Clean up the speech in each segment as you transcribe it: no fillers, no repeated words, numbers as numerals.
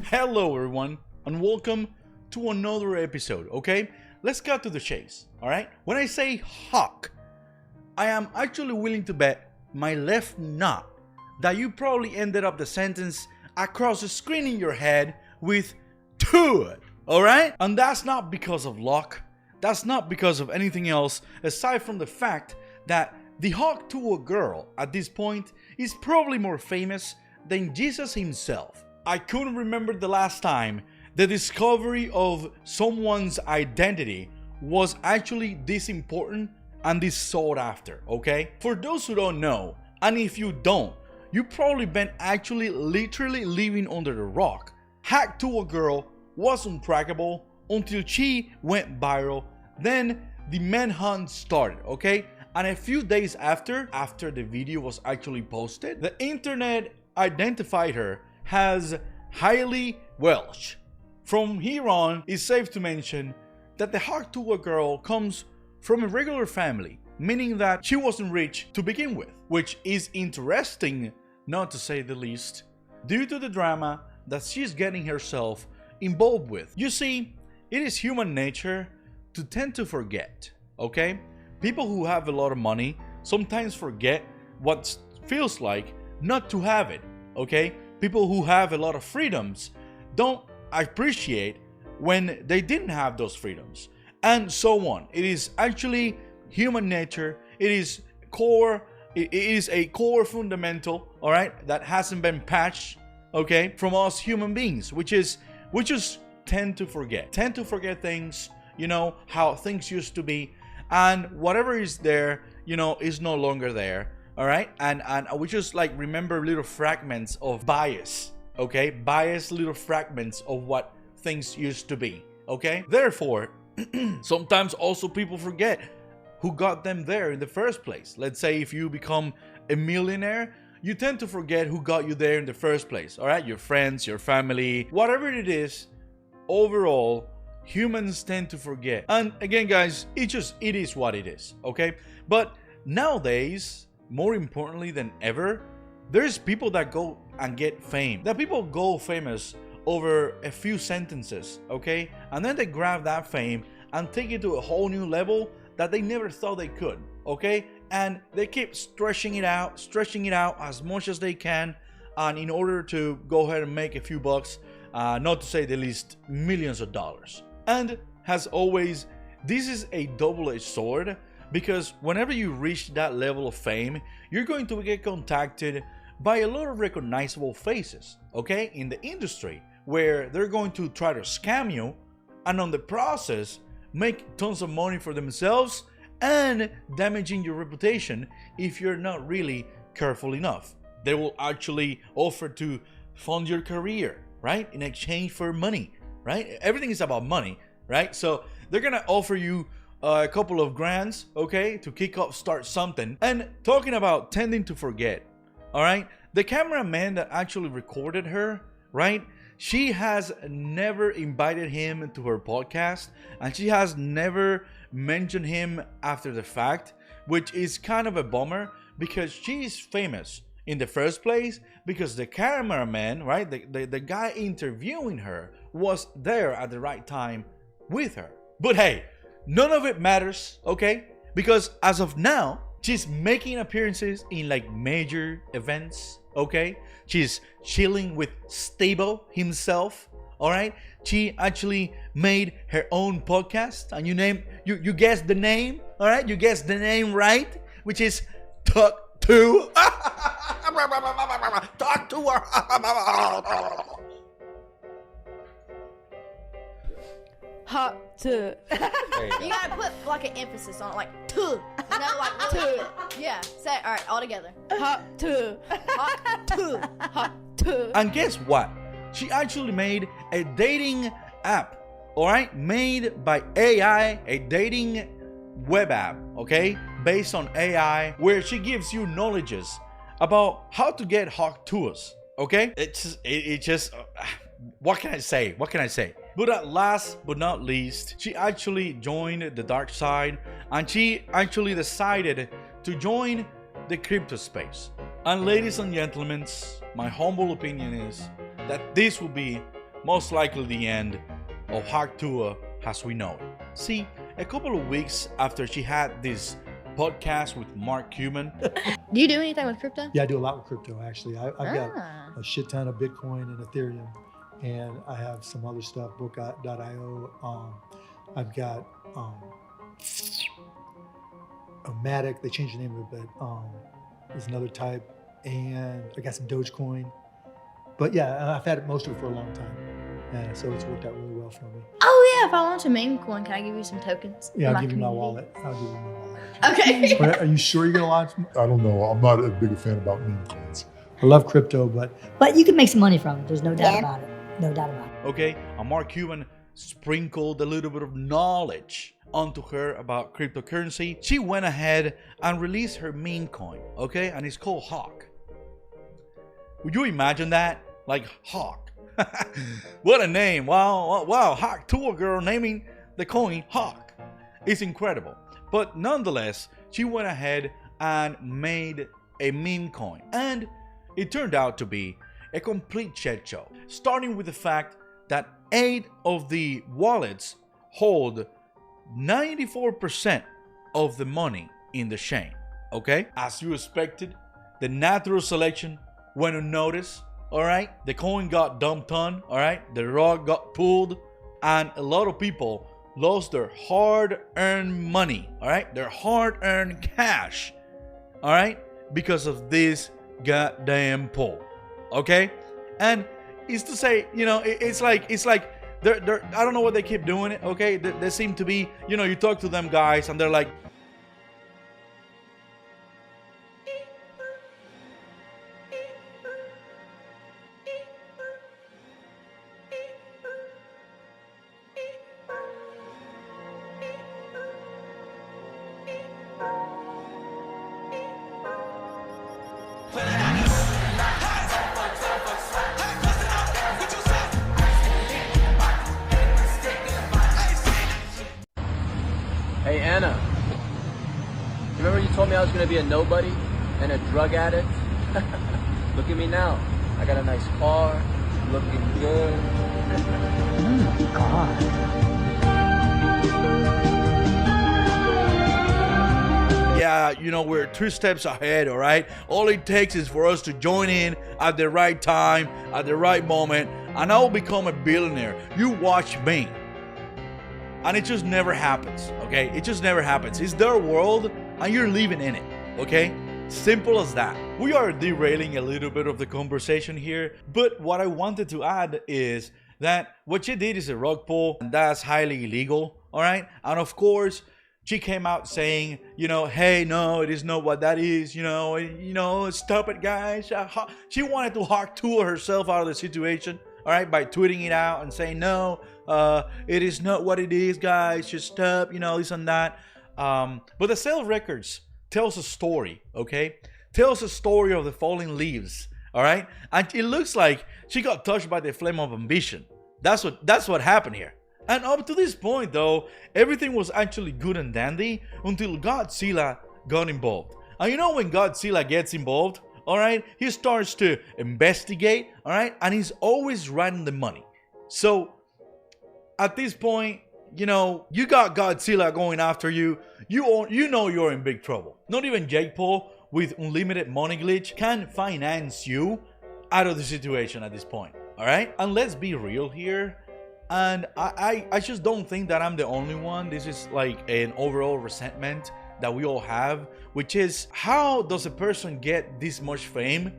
Hello everyone and welcome to another episode, okay? Let's cut to the chase, alright? When I say hawk, I am actually willing to bet my left nut that you probably ended up the sentence across the screen in your head with Tuah, alright? And that's not because of luck, that's not because of anything else aside from the fact that the Hawk Tuah girl at this point is probably more famous than Jesus himself. I couldn't remember the last time the discovery of someone's identity was actually this important and this sought after, okay? For those who don't know, and if you don't, you've probably been actually literally living under the rock. Hawk Tuah girl was untrackable until she went viral, then the manhunt started, okay? And a few days after the video was actually posted, the internet identified her as Hailey Welch. From here on, it's safe to mention that the Hawk Tuah girl comes from a regular family, meaning that she wasn't rich to begin with, which is interesting, not to say the least, due to the drama that she's getting herself involved with. You see, it is human nature to tend to forget, okay? People who have a lot of money sometimes forget what feels like not to have it, okay? People who have a lot of freedoms don't appreciate when they didn't have those freedoms, and so on. It is actually human nature. It is a core fundamental, all right, that hasn't been patched, okay, from us human beings, which is we just tend to forget things, you know, how things used to be, and whatever is there, you know, is no longer there. All right, and we just like remember little fragments of bias, okay? Bias, little fragments of what things used to be, okay? Therefore, sometimes also people forget who got them there in the first place. Let's say if you become a millionaire, you tend to forget who got you there in the first place, all right? Your friends, your family, whatever it is, overall, humans tend to forget. And again, guys, it is what it is, okay? But nowadays, more importantly than ever, there's people that go and get fame. That people go famous over a few sentences, okay? And then they grab that fame and take it to a whole new level that they never thought they could, okay? And they keep stretching it out as much as they can, and in order to go ahead and make a few bucks, not to say the least millions of dollars. And as always, this is a double-edged sword, because whenever you reach that level of fame, you're going to get contacted by a lot of recognizable faces, okay, in the industry, where they're going to try to scam you and on the process make tons of money for themselves and damaging your reputation if you're not really careful enough. They will actually offer to fund your career, right, in exchange for money, right? Everything is about money, right? So they're gonna offer you a couple of grands, okay, to kick off, start something. And talking about tending to forget, all right, the cameraman that actually recorded her, right, she has never invited him to her podcast, and she has never mentioned him after the fact, which is kind of a bummer, because she's famous in the first place because the cameraman, right, the guy interviewing her was there at the right time with her. But hey, none of it matters, okay? Because as of now, she's making appearances in like major events, okay? She's chilling with Stable himself, all right? She actually made her own podcast, and you guessed the name, all right? You guessed the name right, which is Hawk Tuah. Hawk Tuah. Hawk Tuah. You gotta put like an emphasis on it, like tuh. You know, like tuh. Yeah. Say it. All right, all together. Hawk Tuah. Hawk tuh. Hawk Tuah. And guess what? She actually made a dating app, all right? Made by AI, a dating web app, okay? Based on AI, where she gives you knowledges about how to get Hawk Tuahs, okay? It just, what can I say? But at last but not least, she actually joined the dark side, and she actually decided to join the crypto space. And ladies and gentlemen, my humble opinion is that this will be most likely the end of Hawk Tuah as we know it. See, a couple of weeks after she had this podcast with Mark Cuban. Do you do anything with crypto? Yeah, I do a lot with crypto, actually. I've got Ah. a shit ton of Bitcoin and Ethereum, and I have some other stuff, book.io. I've got a Matic. They changed the name of it, but there's another type. And I got some Dogecoin. But yeah, I've had most of it for a long time. And so it's worked out really well for me. Oh yeah, if I want a meme coin, can I give you some tokens? Yeah, for I'll give you my community? wallet. I'll give you my wallet. Okay. But are you sure you're gonna launch? I don't know. I'm not a big a fan about meme coins. I love crypto, but you can make some money from it. There's no doubt about it. No doubt about it. Okay, and Mark Cuban sprinkled a little bit of knowledge onto her about cryptocurrency. She went ahead and released her meme coin, okay, and it's called Hawk. Would you imagine that? Like Hawk. What a name. Wow, Hawk Tuah girl naming the coin Hawk. It's incredible. But nonetheless, she went ahead and made a meme coin, and it turned out to be a complete shit show, starting with the fact that 8 of the wallets hold 94% of the money in the chain. Okay, as you expected, the natural selection went unnoticed. All right, the coin got dumped on. All right, the rug got pulled, and a lot of people lost their hard-earned money. All right, their hard-earned cash. All right, because of this goddamn pull. Okay, and it's to say, you know, it's like they're I don't know what they keep doing it. Okay, they seem to be, you know, you talk to them guys and they're like, Hey Anna, you remember you told me I was gonna be a nobody and a drug addict? Look at me now. I got a nice car, looking good. yeah, you know, we're 2 steps ahead, all right? All it takes is for us to join in at the right time, at the right moment, and I will become a billionaire. You watch me. And it just never happens, okay? It just never happens. It's their world, and you're living in it, okay? Simple as that. We are derailing a little bit of the conversation here, but what I wanted to add is that what she did is a rug pull, and that's highly illegal, all right? And of course, she came out saying, you know, hey, no, it is not what that is, you know, stop it, guys. She wanted to Hawk Tuah herself out of the situation, all right, by tweeting it out and saying, no, it is not what it is, guys, just stop, you know, this and that. But the sale records tells a story, okay? Tells a story of the falling leaves, all right? And it looks like she got touched by the flame of ambition. That's what happened here. And up to this point, though, everything was actually good and dandy until Godzilla got involved. And you know when Godzilla gets involved, all right, he starts to investigate, all right, and he's always running the money. So at this point, you know, you got Godzilla going after you. You know you're in big trouble. Not even Jake Paul with unlimited money glitch can finance you out of the situation at this point, all right? And let's be real here. And I just don't think that I'm the only one. This is like an overall resentment that we all have, which is, how does a person get this much fame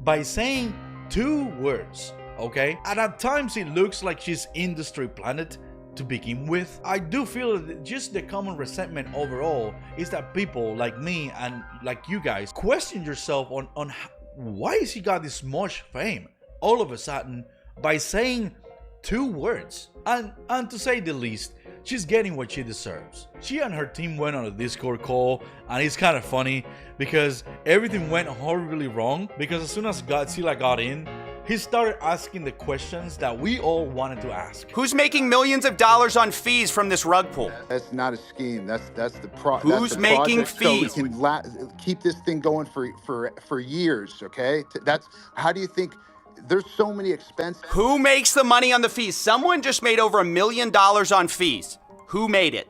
by saying 2 words, okay? And at times it looks like she's industry planet to begin with. I do feel that just the common resentment overall is that people like me and like you guys question yourself on why has he got this much fame all of a sudden by saying 2 words. And to say the least, she's getting what she deserves. She and her team went on a Discord call, and it's kind of funny because everything went horribly wrong, because as soon as Godzilla got in, he started asking the questions that we all wanted to ask. Who's making millions of dollars on fees from this rug pull? That's not a scheme. That's the Who's making fees? So we can keep this thing going for years. Okay. That's how do you think there's so many expenses. Who makes the money on the fees? Someone just made over $1 million on fees. Who made it?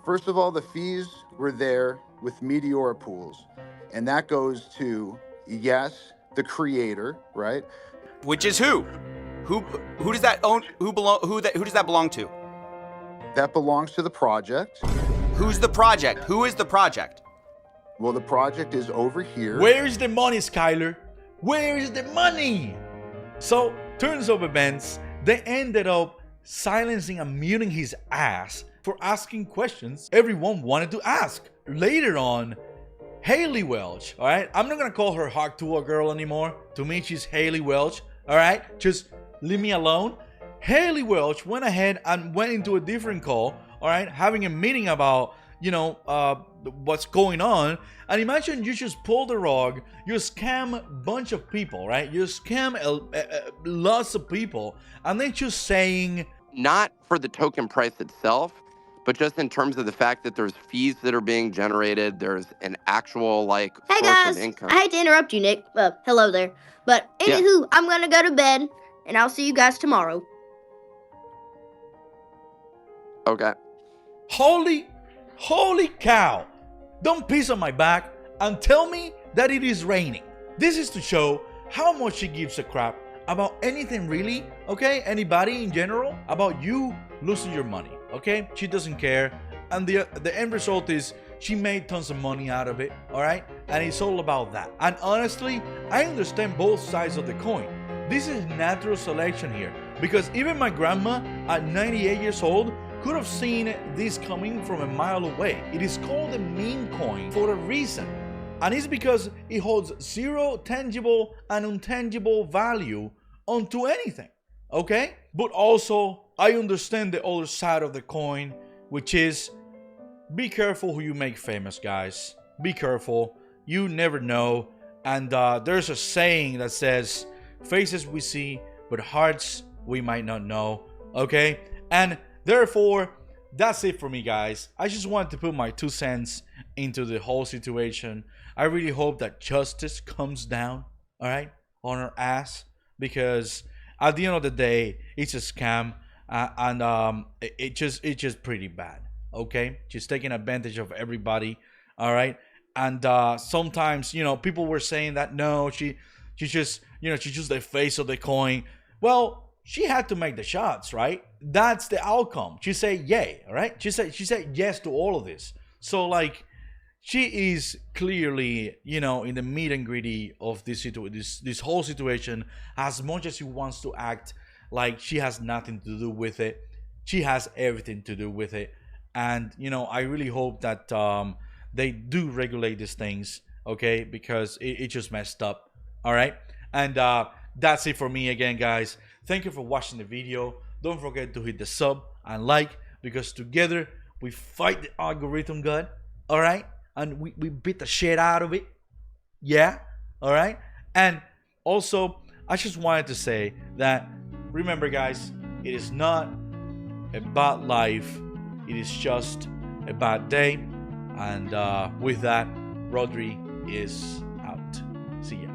First of all, the fees were there with Meteora Pools, and that goes to, yes, the creator, right? Which is who? Who does that own? Who does that belong to? That belongs to the project. Who's the project? Who is the project? Well, the project is over here. Where's the money, Skyler? Where is the money? So, turns of events, they ended up silencing and muting his ass for asking questions everyone wanted to ask. Later on, Haley Welch, all right? I'm not gonna call her Hawk Tuah girl anymore. To me, she's Haley Welch, all right? Just leave me alone. Haley Welch went ahead and went into a different call, all right? Having a meeting about, what's going on. And imagine you just pull the rug, you scam a bunch of people, right? You scam lots of people, and they're just saying... Not for the token price itself, but just in terms of the fact that there's fees that are being generated, there's an actual, Hey source guys, of income. I hate to interrupt you, Nick. Hello there. But anywho, I'm gonna go to bed, and I'll see you guys tomorrow. Okay. Holy cow! Don't piss on my back and tell me that it is raining. This is to show how much she gives a crap about anything really, okay? Anybody in general, about you losing your money, okay? She doesn't care, and the end result is she made tons of money out of it, all right? And it's all about that. And honestly, I understand both sides of the coin. This is natural selection here, because even my grandma at 98 years old could have seen this coming from a mile away. It is called a meme coin for a reason, and it's because it holds zero tangible and intangible value onto anything, okay? But also, I understand the other side of the coin, which is be careful who you make famous, guys. Be careful. You never know. And there's a saying that says, faces we see, but hearts we might not know, okay? And therefore, that's it for me, guys. I just wanted to put my 2 cents into the whole situation. I really hope that justice comes down, all right, on her ass, because at the end of the day, it's a scam, and it's just pretty bad, okay? She's taking advantage of everybody, all right? And sometimes, people were saying that no, she's just the face of the coin. Well, she had to make the shots, right? That's the outcome. She said yay, all right? She said yes to all of this. So she is clearly, in the meat and gritty of this whole situation. As much as she wants to act like she has nothing to do with it, she has everything to do with it. And I really hope that they do regulate these things, okay? Because it just messed up, all right? And that's it for me again, guys. Thank you for watching the video. Don't forget to hit the sub and like, because together we fight the algorithm god, all right? And we beat the shit out of it, yeah, all right? And also, I just wanted to say that, remember, guys, it is not a bad life. It is just a bad day. And with that, Rodri is out. See ya.